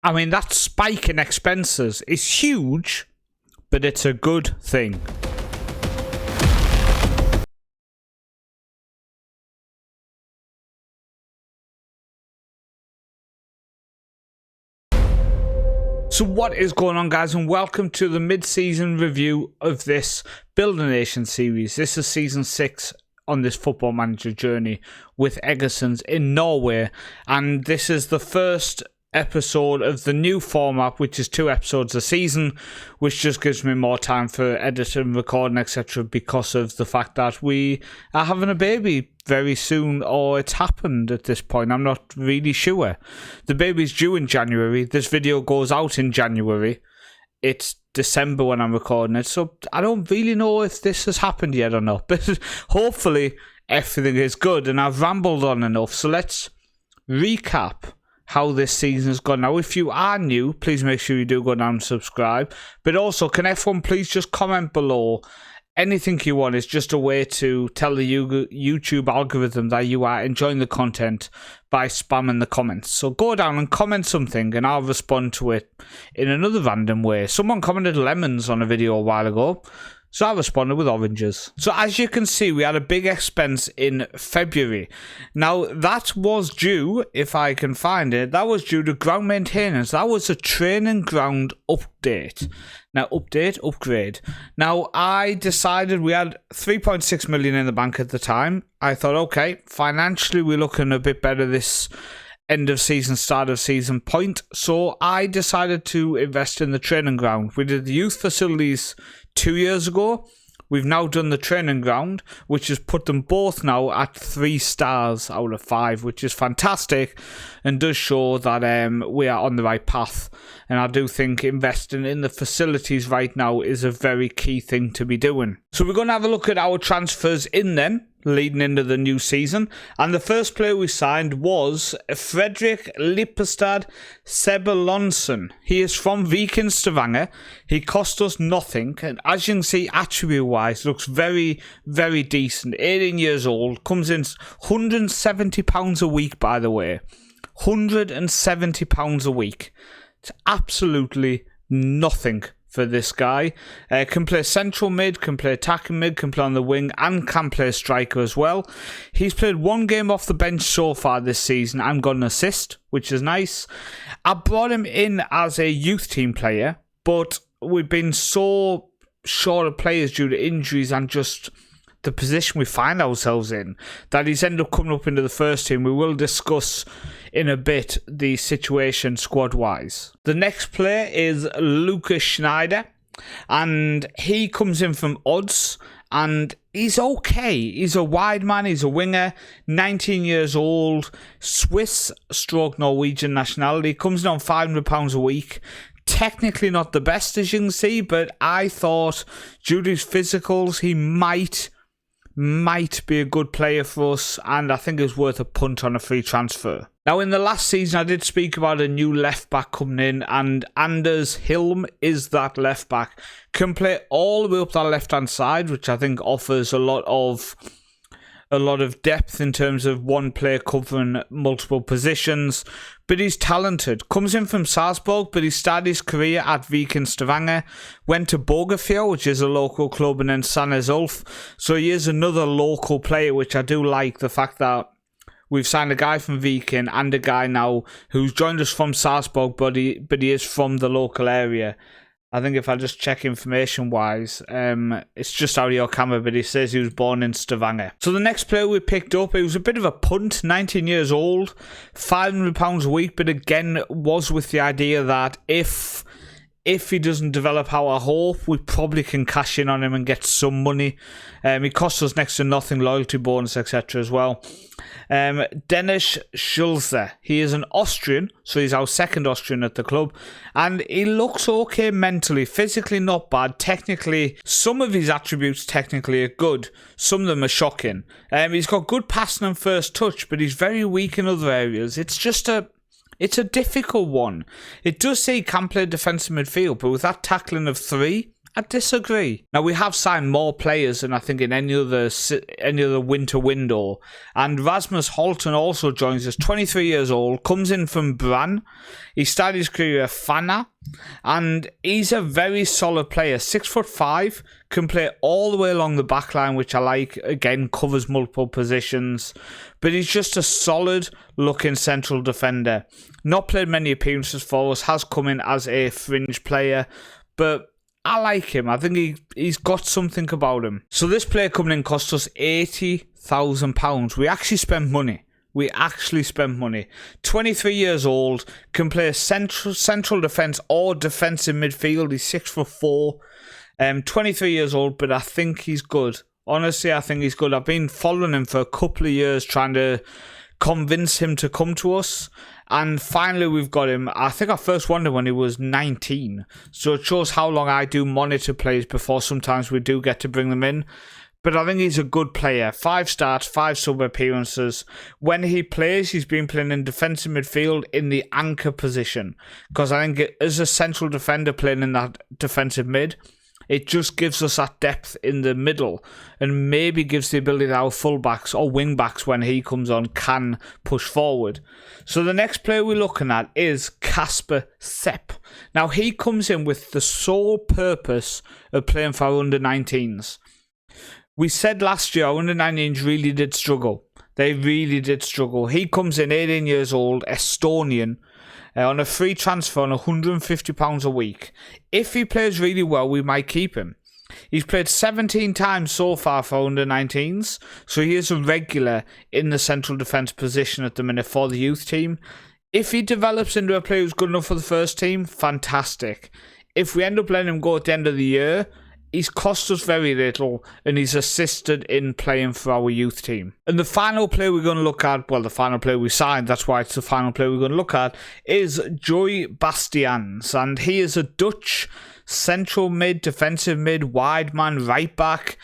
I mean, that spike in expenses is huge, but it's a good thing. So what is going on, guys, and welcome to the mid-season review of this Build a Nation series. This is season 6 on this Football Manager journey with Eggersons in Norway, and this is the first episode of the new format, which is 2 episodes a season, which just gives me more time for editing, recording, etc., because of the fact that we are having a baby very soon, or it's happened at this point. I'm not really sure. The baby's due in January. This video goes out in January. It's December when I'm recording it, so I don't really know if this has happened yet or not, but hopefully everything is good, and I've rambled on enough, so let's recap how this season has gone. Now, if you are new, please make sure you do go down and subscribe. But also, can everyone please just comment below? Anything you want is just a way to tell the YouTube algorithm that you are enjoying the content by spamming the comments. So go down and comment something and I'll respond to it in another random way. Someone commented lemons on a video a while ago, so I responded with oranges. So as you can see, we had a big expense in February. Now, that was due, if I can find it, that was due to ground maintenance. That was a training ground update. Now, upgrade. Now, I decided we had 3.6 million in the bank at the time. I thought, okay, financially, we're looking a bit better this end of season, start of season point. So I decided to invest in the training ground. We did the youth facilities 2 years ago. We've now done the training ground, which has put them both now at 3 stars out of 5, which is fantastic and does show that we are on the right path. And I do think investing in the facilities right now is a very key thing to be doing. So we're going to have a look at our transfers in then, leading into the new season. And the first player we signed was Fredrik Lippestad Sebulonsson. He is from Viking Stavanger. He cost us nothing, and as you can see, attribute wise, looks very, very decent. 18 years old, comes in £170 a week, by the way. £170 a week. It's absolutely nothing for this guy. Can play central mid, can play attacking mid, can play on the wing, and can play striker as well. He's played 1 game off the bench so far this season and got an assist, which is nice. I brought him in as a youth team player, but we've been so short of players due to injuries and just the position we find ourselves in that he's ended up coming up into the first team. We will discuss in a bit the situation squad-wise. The next player is Lucas Schneider, and he comes in from Odds, and he's okay. He's a wide man, he's a winger, 19 years old, Swiss/Norwegian nationality, comes in on £500 a week. Technically not the best, as you can see, but I thought due to his physicals, he might be a good player for us, and I think it's worth a punt on a free transfer. Now, in the last season, I did speak about a new left-back coming in, and Anders Hilm is that left-back. Can play all the way up that left-hand side, which I think offers a lot of depth in terms of one player covering multiple positions, but he's talented. Comes in from Salzburg, but he started his career at Viking Stavanger, went to Borgafjord, which is a local club, and then Sandnes Ulf. So he is another local player, which I do like, the fact that we've signed a guy from Viking and a guy now who's joined us from Salzburg, but he is from the local area. I think if I just check information-wise, it's just out of your camera, but he says he was born in Stavanger. So the next player we picked up, it was a bit of a punt, 19 years old, £500 a week, but again, was with the idea that if he doesn't develop how I hope, we probably can cash in on him and get some money. He costs us next to nothing, loyalty bonus, etc. as well. Dennis Schulze. He is an Austrian, so he's our second Austrian at the club, and he looks okay mentally, physically not bad, technically some of his attributes technically are good, some of them are shocking. He's got good passing and first touch, but he's very weak in other areas. It's a difficult one. It does say he can play defensive midfield, but with that tackling of 3 I disagree. Now, we have signed more players than I think in any other winter window. And Rasmus Holten also joins us, 23 years old, comes in from Brann. He started his career at Fana. And he's a very solid player. 6'5", can play all the way along the back line, which I like. Again, covers multiple positions. But he's just a solid looking central defender. Not played many appearances for us, has come in as a fringe player. But I like him. I think he's got something about him. So this player coming in cost us £80,000. We actually spent money. 23 years old, can play central defence or defensive midfield. He's 6'4", 23 years old, but I think he's good. Honestly, I think he's good. I've been following him for a couple of years, trying to convince him to come to us. And finally, we've got him. I think I first wanted him when he was 19. So it shows how long I do monitor players before sometimes we do get to bring them in. But I think he's a good player. 5 starts, 5 sub appearances. When he plays, he's been playing in defensive midfield in the anchor position. Because I think as a central defender playing in that defensive mid, it just gives us that depth in the middle. And maybe gives the ability that our fullbacks or wingbacks, when he comes on, can push forward. So the next player we're looking at is Kasper Sepp. Now, he comes in with the sole purpose of playing for our under-19s. We said last year our under-19s really did struggle. They really did struggle. He comes in 18 years old, Estonian, on a free transfer on £150 a week. If he plays really well, we might keep him. He's played 17 times so far for under-19s, so he is a regular in the central defence position at the minute for the youth team. If he develops into a player who's good enough for the first team, fantastic. If we end up letting him go at the end of the year, he's cost us very little, and he's assisted in playing for our youth team. And the final player we're going to look at, well, the final player we signed, that's why it's the final player we're going to look at, is Joy Bastians. And he is a Dutch central mid, defensive mid, wide man, right back.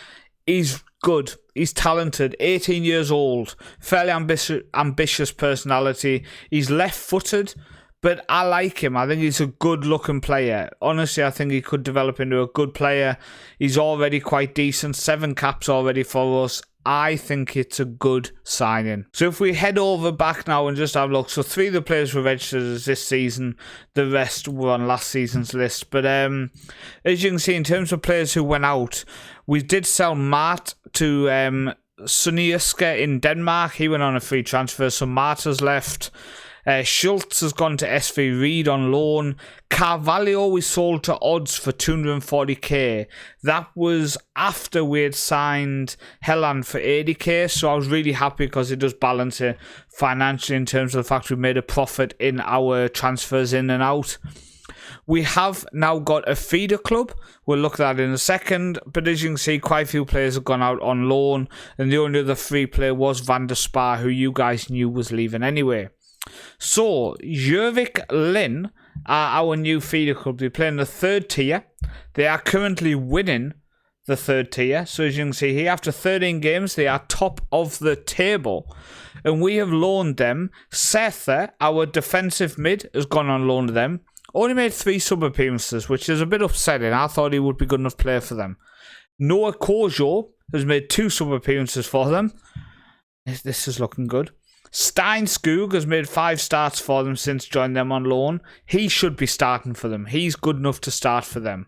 He's good. He's talented. 18 years old. Fairly ambitious personality. He's left-footed. But I like him. I think he's a good-looking player. Honestly, I think he could develop into a good player. He's already quite decent. 7 caps already for us. I think it's a good signing. So if we head over back now and just have a look. So 3 of the players were registered as this season. The rest were on last season's list. But as you can see, in terms of players who went out, we did sell Mart to Sunniuska in Denmark. He went on a free transfer, so Mart has left. Schultz has gone to SV Reed on loan. Carvalho we sold to Odds for 240k. That was after we had signed Helland for 80k, so I was really happy because it does balance it financially in terms of the fact we made a profit in our transfers in and out. We have now got a feeder club. We'll look at that in a second. But as you can see, quite a few players have gone out on loan. And the only other free player was Van der Spa, who you guys knew was leaving anyway. So, Jurvik Lynn are our new feeder club. They play in the 3rd tier. They are currently winning the 3rd tier. So as you can see here, after 13 games, they are top of the table. And we have loaned them. Setha, our defensive mid, has gone on loan to them. Only made 3 sub appearances, which is a bit upsetting. I thought he would be good enough player for them. Noah Kojo has made 2 sub appearances for them. This is looking good. Steinskog has made 5 starts for them since joining them on loan. He should be starting for them. He's good enough to start for them.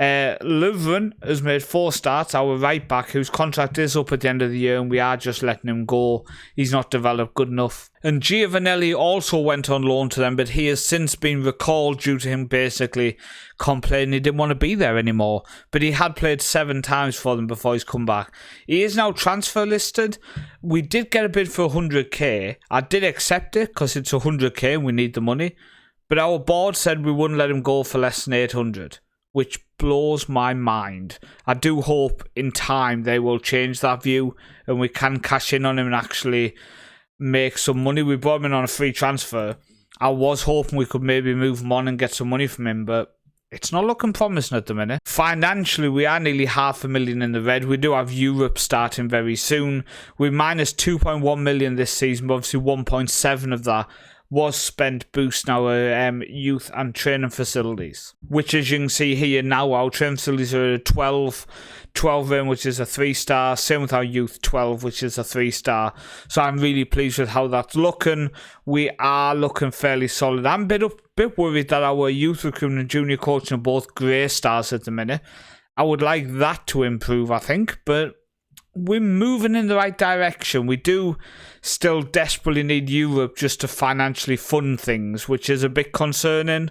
Lovren has made 4 starts, our right back, whose contract is up at the end of the year, and we are just letting him go. He's not developed good enough. And Giovanelli also went on loan to them, but he has since been recalled due to him basically complaining he didn't want to be there anymore. But he had played 7 times for them before he's come back. He is now transfer listed. We did get a bid for 100k. I did accept it because it's 100k and we need the money. But our board said we wouldn't let him go for less than 800. Which blows my mind. I do hope in time they will change that view and we can cash in on him and actually make some money. We brought him in on a free transfer. I was hoping we could maybe move him on and get some money from him, but it's not looking promising at the minute. Financially, we are nearly $500,000 in the red. We do have Europe starting very soon. We're minus 2.1 million this season, but obviously 1.7 of that was spent boosting our youth and training facilities, which, as you can see here now, our training facilities are 12 in, which is a 3-star. Same with our youth, 12, which is a 3-star. So I'm really pleased with how that's looking. We are looking fairly solid. I'm a bit worried that our youth recruitment and junior coaching are both grey stars at the minute. I would like that to improve, I think, but we're moving in the right direction. We do still desperately need Europe just to financially fund things, which is a bit concerning.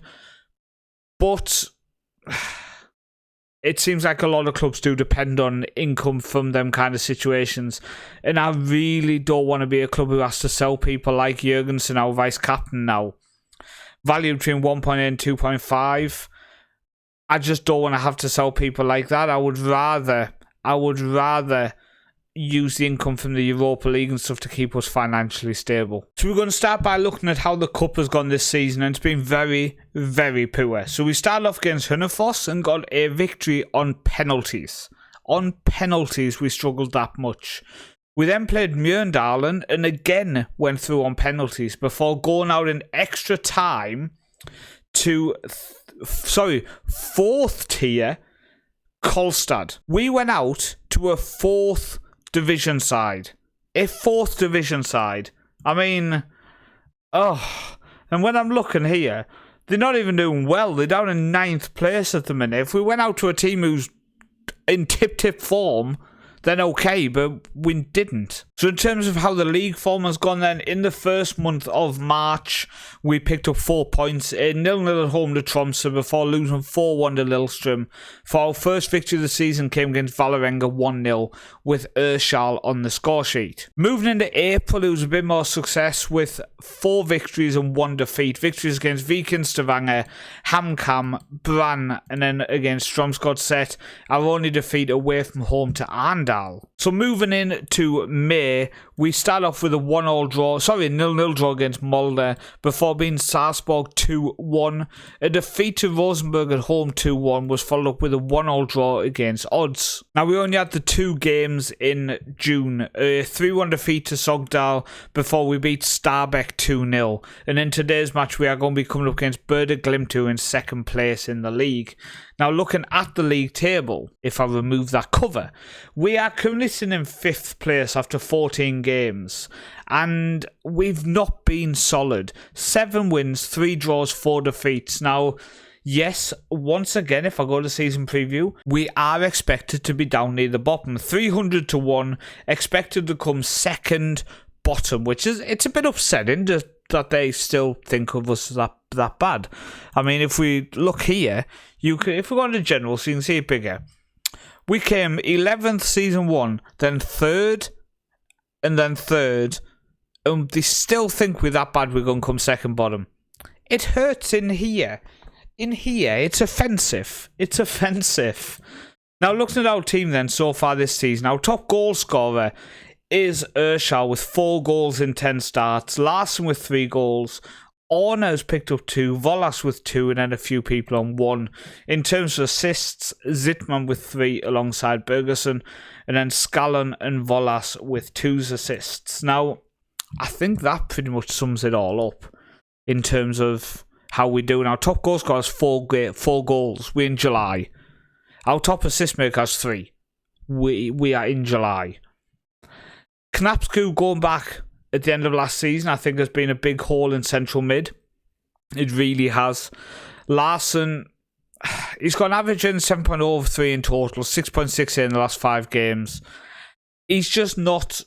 But it seems like a lot of clubs do depend on income from them kind of situations. And I really don't want to be a club who has to sell people like Jurgensen, our vice-captain now. Value between 1.8 and 2.5. I just don't want to have to sell people like that. I would rather use the income from the Europa League and stuff to keep us financially stable. So we're going to start by looking at how the cup has gone this season, and it's been very, very poor. So we started off against Hunnerfoss and got a victory on penalties. On penalties, we struggled that much. We then played Mjøndalen and again went through on penalties before going out in extra time to fourth tier Kolstad. We went out to a fourth division side. A fourth division side. I mean, and when I'm looking here, they're not even doing well. They're down in 9th place at the minute. If we went out to a team who's in tip form, then okay, but we didn't. So in terms of how the league form has gone then, in the first month of March, we picked up 4 points, a 0-0 at home to Tromsø before losing 4-1 to Lillestrøm. For our first victory of the season came against Vålerenga 1-0 with Ørskal on the score sheet. Moving into April, it was a bit more success with 4 victories and 1 defeat. Victories against Viking, Stavanger, HamKam, Brann, and then against Strømsgodset. Our only defeat away from home to Arendal. So moving in to May, we start off with a 0-0 draw against Molde before being Sarpsborg 2-1. A defeat to Rosenborg at home 2-1 was followed up with a 1-0 draw against Odds. Now we only had the 2 games in June. A 3-1 defeat to Sogndal before we beat Stabæk 2-0. And in today's match we are going to be coming up against Bøde Glimt, who in 2nd place in the league. Now looking at the league table, if I remove that cover, we are currently sitting in 5th place after 14 games. And we've not been solid. 7 wins, 3 draws, 4 defeats. Now, yes, once again, if I go to season preview, we are expected to be down near the bottom. 300 to 1, expected to come 2nd bottom, which is, it's a bit upsetting that they still think of us that bad. I mean, if we look here, if we go into general, so you can see it bigger. We came 11th season 1, then 3rd, and then 3rd, and they still think we're that bad we're going to come 2nd bottom. It hurts in here. In here, it's offensive. It's offensive. Now, looking at our team then so far this season, our top goal scorer is Ørskal with 4 goals in 10 starts, Larsen with 3 goals, Orna has picked up 2, Volas with 2, and then a few people on 1. In terms of assists, Zittmann with 3 alongside Bergersen, and then Skallen and Volas with 2 assists. Now, I think that pretty much sums it all up in terms of how we do. Our top goal scorer has 4 goals. We're in July. Our top assist maker has 3. We are in July. Knapsku going back at the end of last season, I think, has been a big hole in central mid. It really has. Larsen, he's got an average in 7.0 over 3 in total, 6.6 in the last 5 games. He's just not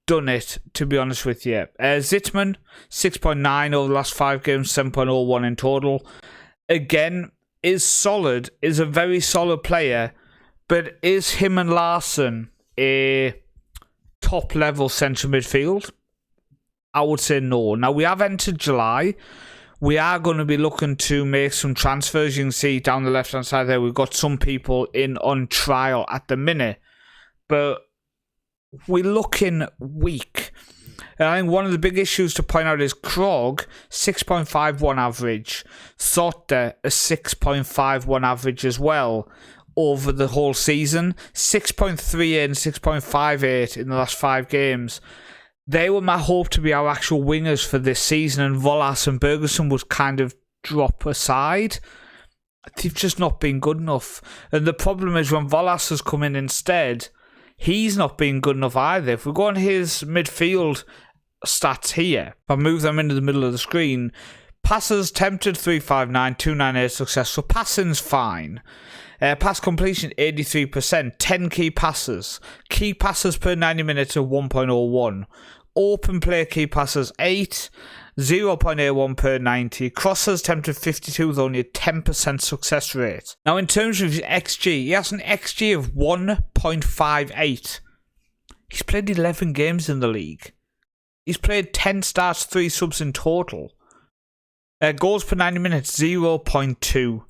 done it, to be honest with you. Zittmann, 6.9 over the last 5 games, 7.01 in total. Again, is solid, is a very solid player, but is him and Larsen a top level central midfield? I would say no. Now, we have entered July. We are going to be looking to make some transfers. You can see down the left-hand side there, we've got some people in on trial at the minute. But we're looking weak. And I think one of the big issues to point out is Krog, 6.51 average. Sotte, a 6.51 average as well over the whole season. 6.38 and 6.58 in the last 5 games. They were my hope to be our actual wingers for this season, and Volas and Bergerson would kind of drop aside. They've just not been good enough. And the problem is when Volas has come in instead, he's not been good enough either. If we go on his midfield stats here, if I move them into the middle of the screen, passes tempted 359, 298 successful. Passing's fine. Pass completion 83%, 10 key passes. Key passes per 90 minutes of 1.01. Open play key passes 8, 0.81 per 90. Crosses tempted 52 with only a 10% success rate. Now in terms of his XG, he has an XG of 1.58. He's played 11 games in the league. He's played 10 starts, 3 subs in total. Goals per 90 minutes 0.2.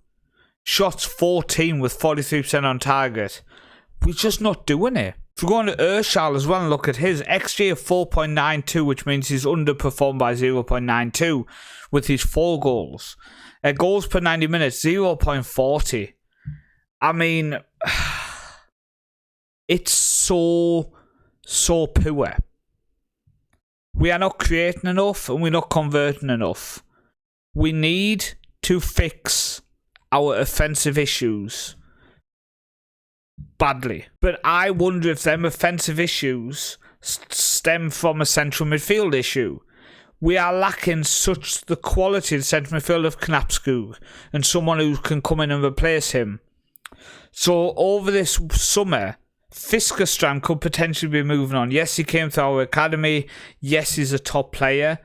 Shots 14 with 43% on target. We're just not doing it. If we go on to Urshal as well and look at his XG of 4.92, which means he's underperformed by 0.92 with his 4 goals. Goals per 90 minutes 0.40. I mean, it's so poor. We are not creating enough and we're not converting enough. We need to fix our offensive issues badly. But I wonder if them offensive issues stem from a central midfield issue. We are lacking such the quality of the central midfield of Knapskog and someone who can come in and replace him. So over this summer, Fiskerstrand could potentially be moving on. Yes, he came through our academy. Yes, he's a top player.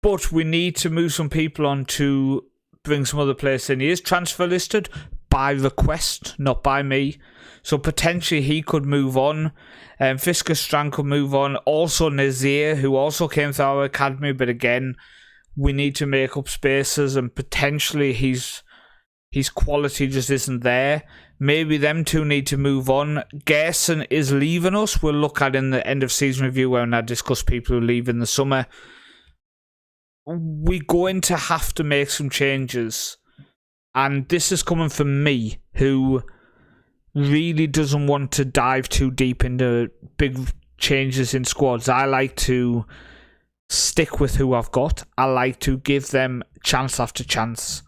But we need to move some people on to bring some other players in. He is transfer listed by request, not by me. So potentially he could move on. Fiskerstrand could move on. Also Nazir, who also came through our academy. But again, we need to make up spaces and potentially his quality just isn't there. Maybe them two need to move on. Gerson is leaving us. We'll look at in the end of season review when I discuss people who leave in the summer. We're going to have to make some changes. And this is coming from me, who really doesn't want to dive too deep into big changes in squads. I like to stick with who I've got. I like to give them chance after chance.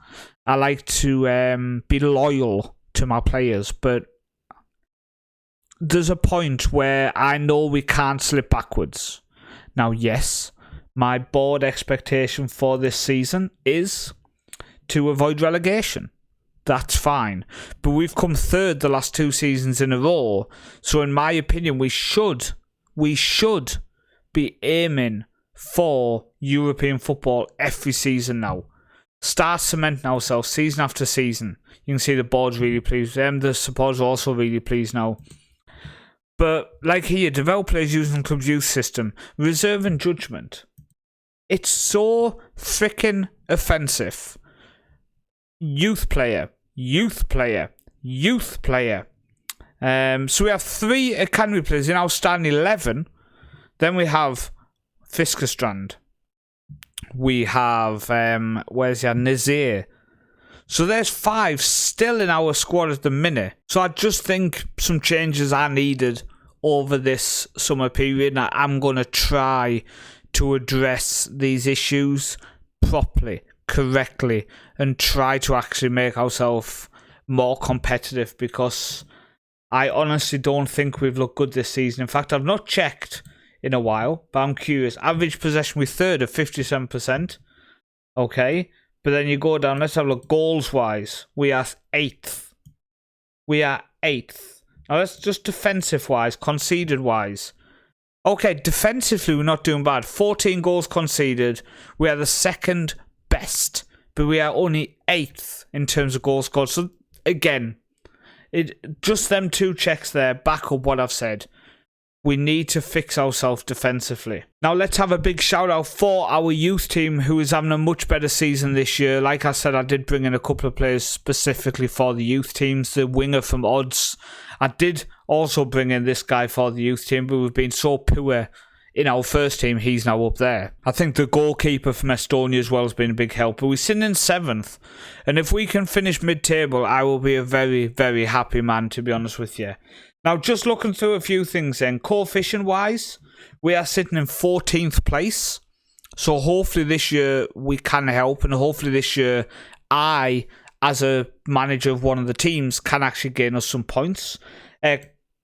I like to be loyal to my players. But there's a point where I know we can't slip backwards. Now, yes, my board expectation for this season is to avoid relegation. That's fine. But we've come third the last 2 seasons in a row. So in my opinion, we should be aiming for European football every season now. Start cementing ourselves season after season. You can see the board's really pleased with them. The supporters are also really pleased now. But like here, develop players using the club's youth system. Reserve and judgment. It's so freaking offensive. Youth player. So we have 3 academy players in our starting 11. Then we have Fiskerstrand. We have Nazir. So there's 5 still in our squad at the minute. So I just think some changes are needed over this summer period. And I'm going to try to address these issues properly, correctly, and try to actually make ourselves more competitive, because I honestly don't think we've looked good this season. In fact, I've not checked in a while, but I'm curious. Average possession, we're third at 57%. Okay, but then you go down, let's have a look. Goals wise, we are 8th. Now that's just defensive wise, conceded wise. Okay, defensively we're not doing bad. 14 goals conceded. We are the 2nd best, but we are only 8th in terms of goals scored. So again, just them 2 checks there back up what I've said. We need to fix ourselves defensively. Now let's have a big shout out for our youth team, who is having a much better season this year. Like I said, I did bring in a couple of players specifically for the youth teams. The winger from Odds. I did also bring in this guy for the youth team, but we've been so poor in our first team, he's now up there. I think the goalkeeper from Estonia as well has been a big help. But we're sitting in 7th. And if we can finish mid-table, I will be a very, very happy man, to be honest with you. Now, just looking through a few things then. Coefficient-wise, We are sitting in 14th place. So hopefully this year we can help, and hopefully this year I, as a manager of one of the teams, can actually gain us some points.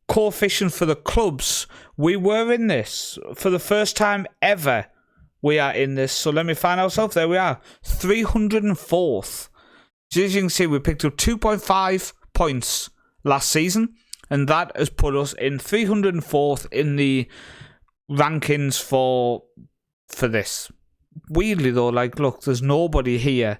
Coefficient for the clubs, we were in this for the first time ever. We are in this, so let me find ourselves. There we are, 304th. So as you can see, we picked up 2.5 points last season, and that has put us in 304th in the rankings for this. Weirdly though, like, look, there's nobody here,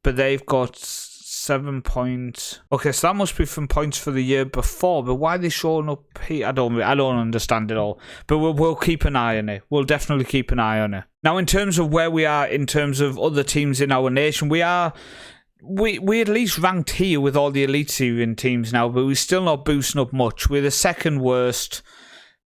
but they've got 7 points. Okay, so that must be from points for the year before, but why are they showing up here? I don't understand it all, but we'll keep an eye on it. We'll definitely keep an eye on it. Now, in terms of where we are in terms of other teams in our nation, we at least ranked here with all the Elite Syrian teams now, but we're still not boosting up much. We're the second worst.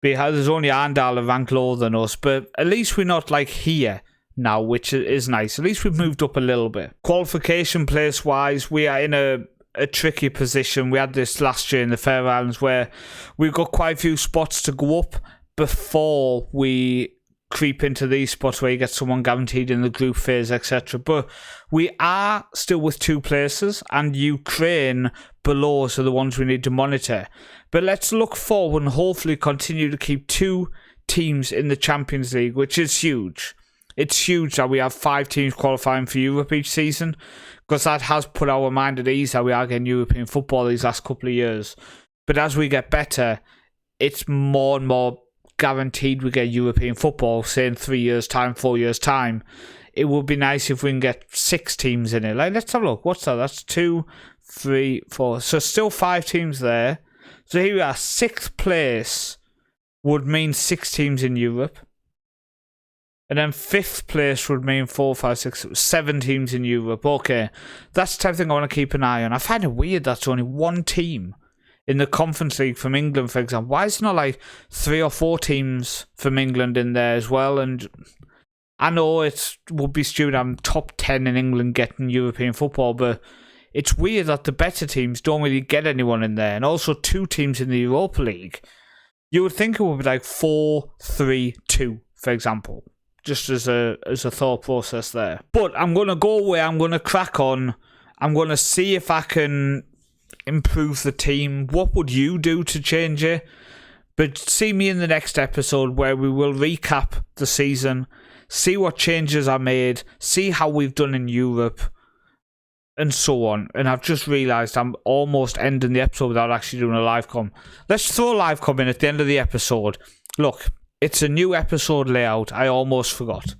There's only Arndal ranked lower than us, but at least we're not like here now, which is nice. At least we've moved up a little bit. Qualification place wise, we are in a tricky position. We had this last year in the Faroe Islands where we've got quite a few spots to go up before we creep into these spots where you get someone guaranteed in the group phase, etc. But we are still with 2 places, and Ukraine below us are the ones we need to monitor. But let's look forward and hopefully continue to keep 2 teams in the Champions League, which is huge. It's huge that we have 5 teams qualifying for Europe each season, because that has put our mind at ease that we are getting European football these last couple of years. But as we get better, it's more and more guaranteed we get European football, say in 3 years' time, 4 years' time. It would be nice if we can get 6 teams in it. Like, let's have a look. What's that? That's 2, 3, 4. So still 5 teams there. So here we are. 6th place would mean 6 teams in Europe. And then 5th place would mean 4, 5, 6, 7 teams in Europe. Okay, that's the type of thing I want to keep an eye on. I find it weird that's only 1 team in the Conference League from England, for example. Why is it not like 3 or 4 teams from England in there as well? And I know it would be stupid. I'm top 10 in England getting European football, but it's weird that the better teams don't really get anyone in there. And also 2 teams in the Europa League. You would think it would be like 4, 3, 2, for example. Just as a thought process there. But I'm going to go away. I'm going to crack on. I'm going to see if I can improve the team. What would you do to change it? But see me in the next episode where we will recap the season, see what changes are made, see how we've done in Europe, and so on. And I've just realised I'm almost ending the episode without actually doing a live com. Let's throw a live com in at the end of the episode. Look, it's a new episode layout. I almost forgot.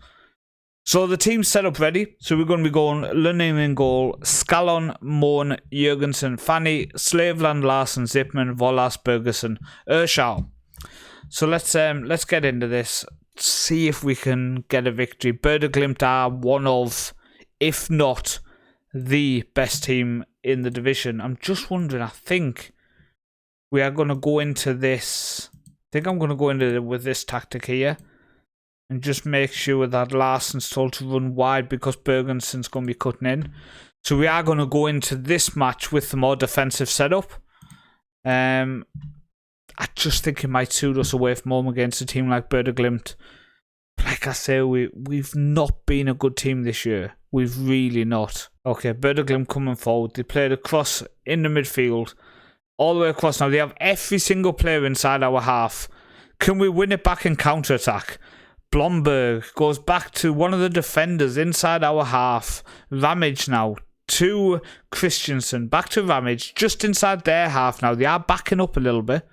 So the team's set up ready. So we're going to be going Lunning in goal, Scallon, Moen, Jurgensen, Fanny, Slaveland, Larsen, Zipman, Volas, Bergersen, Urschau. So let's get into this. See if we can get a victory. Berde Glimt are one of, if not the best team in the division. I'm just wondering, I think we are going to go into this. I think I'm going to go into it with this tactic here and just make sure that Larsen's told to run wide because Bergensen's going to be cutting in. So we are going to go into this match with the more defensive setup. I just think it might suit us away from home against a team like Berde Glimt. Like I say, we've not been a good team this year. We've really not. Okay, Berde Glimt coming forward. They played across in the midfield. All the way across now. They have every single player inside our half. Can we win it back in counter-attack? Blomberg goes back to one of the defenders inside our half. Ramage now to Christensen. Back to Ramage. Just inside their half now. They are backing up a little bit.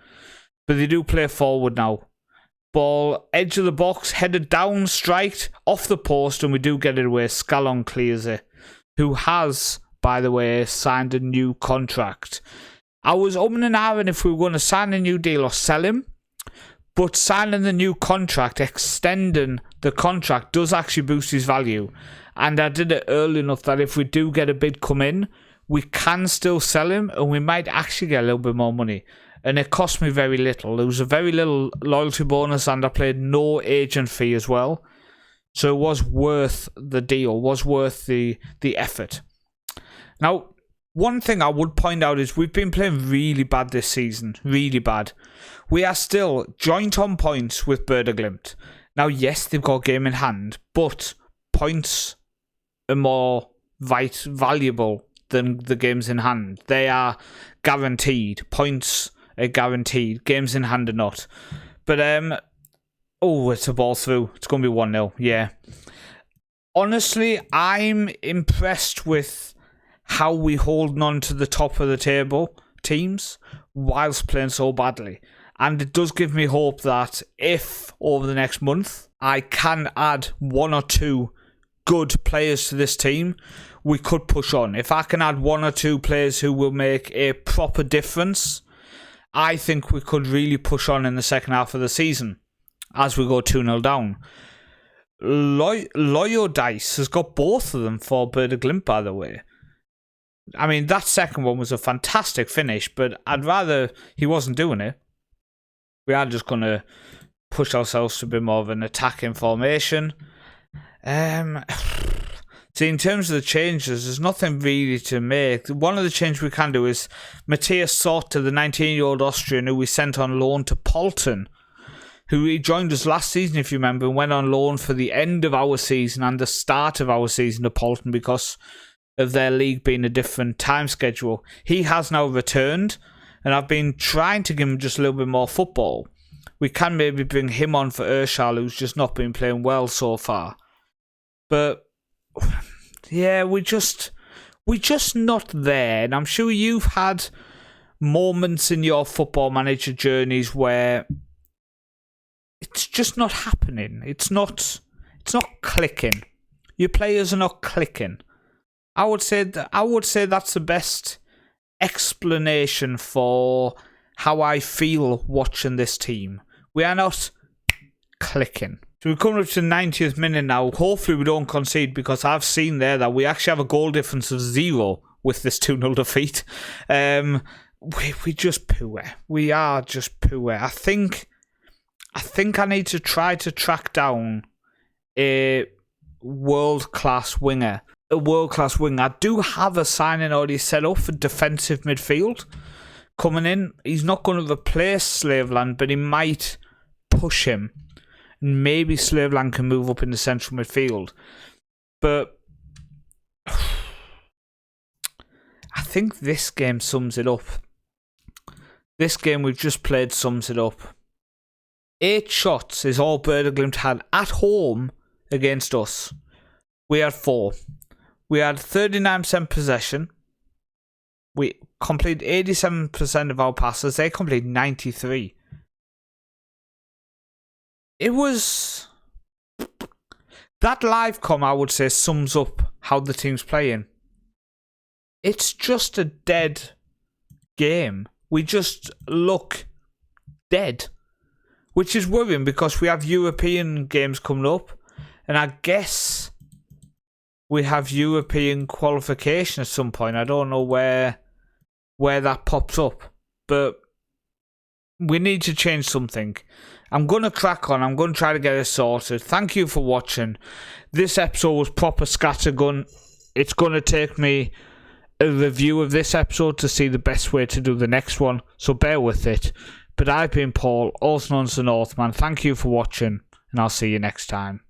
But they do play forward now. Ball, edge of the box, headed down, striked, off the post, and we do get it away. Scallon clears it. Who has, by the way, signed a new contract. I was umming and ahhing if we were going to sign a new deal or sell him, but signing the new contract, extending the contract, does actually boost his value. And I did it early enough that if we do get a bid come in, we can still sell him, and we might actually get a little bit more money. And it cost me very little. There was a very little loyalty bonus, and I paid no agent fee as well. So it was worth the deal, was worth the effort. Now, One thing I would point out is we've been playing really bad this season. Really bad. We are still joint on points with Glimt. Now, yes, they've got a game in hand, but points are more valuable than the games in hand. They are guaranteed. Points are guaranteed. Games in hand are not. But, it's a ball through. It's going to be 1-0. Yeah. Honestly, I'm impressed with how we holding on to the top of the table teams whilst playing so badly. And it does give me hope that if over the next month I can add 1 or 2 good players to this team, we could push on. If I can add 1 or 2 players who will make a proper difference, I think we could really push on in the second half of the season as we go 2-0 down. Loyo Dice has got both of them for Glimt, by the way. I mean, that second one was a fantastic finish, but I'd rather he wasn't doing it. We are just going to push ourselves to a bit more of an attacking formation. See, in terms of the changes, there's nothing really to make. One of the changes we can do is Matthias Sorte, the 19-year-old Austrian who we sent on loan to Polten, who he joined us last season, if you remember, and went on loan for the end of our season and the start of our season to Polten because of their league being a different time schedule. He has now returned, and I've been trying to give him just a little bit more football. We can maybe bring him on for Urshal, who's just not been playing well so far. But, yeah, we're just not there. And I'm sure you've had moments in your football manager journeys where it's just not happening. It's not clicking. Your players are not clicking. I would say that's the best explanation for how I feel watching this team. We are not clicking. So we're coming up to the 90th minute now. Hopefully we don't concede, because I've seen there that we actually have a goal difference of 0 with this 2-0 defeat. We just poor. We are just poor. I think I need to try to track down a world-class winger. I do have a signing already set up for defensive midfield coming in. He's not going to replace Slaveland, but he might push him. And maybe Slaveland can move up in the central midfield. But I think this game sums it up. This game we've just played sums it up. 8 shots is all Glimt had at home against us. We had 4. We had 39% possession. We completed 87% of our passes. They completed 93%. It was... That live com, I would say, sums up how the team's playing. It's just a dead game. We just look dead. Which is worrying, because we have European games coming up. And I guess we have European qualification at some point. I don't know where that pops up. But we need to change something. I'm going to crack on. I'm going to try to get it sorted. Thank you for watching. This episode was proper scattergun. It's going to take me a review of this episode to see the best way to do the next one. So bear with it. But I've been Paul, also known as the Northman. Thank you for watching, and I'll see you next time.